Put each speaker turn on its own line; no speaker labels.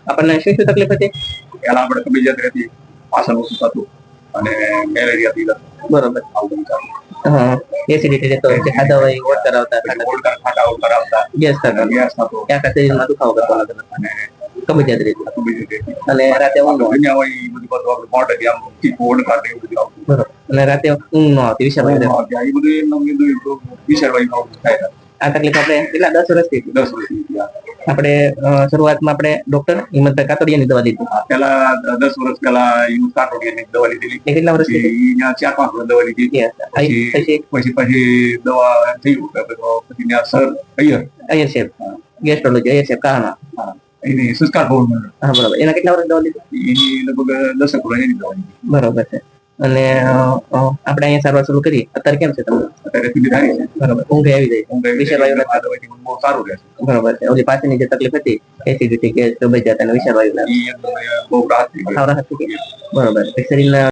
આપણને શું શું તકલીફ હતી?
પેલા આપણે કબજિયાત રહેતી, પાછળ ઓછું થતું અને મેલેરિયા થી
બરોબર.
આવું બધું.
હા, એસિડિટી રહેતો હોય, ખાધા હોય ઓળ કરાવતા,
ખાટા કરાવતા,
ગેસ થતો, આખા શરીરમાં દુખાવો કરતો અને કબજિયાત રહેતી અને રાતે ઊંઘ ન આવતી.
હોય એ બધું આપણે મોઢે આમ ઓળ કાઢે એવું બધું આવતું.
બરોબર. અને રાતે ઊંઘ ન આવતી, વિશાળ
એ બધું વિચારવા થાય.
આ તકલીફ આપણે કેટલા 10 વર્ષથી?
10 વર્ષથી.
આપણે શરૂઆતમાં આપણે ડોક્ટર હિંમતભાઈ કાતડિયાની દવા લીધી.
પેલા 10 વર્ષ પેલા હિંમત કાતડિયાની દવા લીધી.
કેટલા વર્ષથી?
4-5 વર્ષ દવા લીધી. પછી દવા થયું પછી સર અય્યર
સાહેબ ગેસ્ટ્રોલોજી અય્યર સાહેબ કાના
એની સંસ્કાર ભવન.
હા, બરોબર. એના કેટલા વર્ષ દવા લીધી?
એની લગભગ 10 વર્ષ એની દવા લીધી.
બરોબર છે. અને આપણે અહીંયા સારવાર શરૂ કરી. અત્યારે કેમ છે તમને?
અત્યારે સુધી થાય છે.
બરોબર. ઊંઘ આવી જાય, વિશાળ વાયુ
બહુ સારું રહે છે.
બરોબર છે. ઓલી પાછળની જે તકલીફ હતી એસિડિટી, ગેસ, કબજિયાત અને વિશાળ વાયુ બહુ રાહત થઈ ગઈ. બરોબર. શરીરના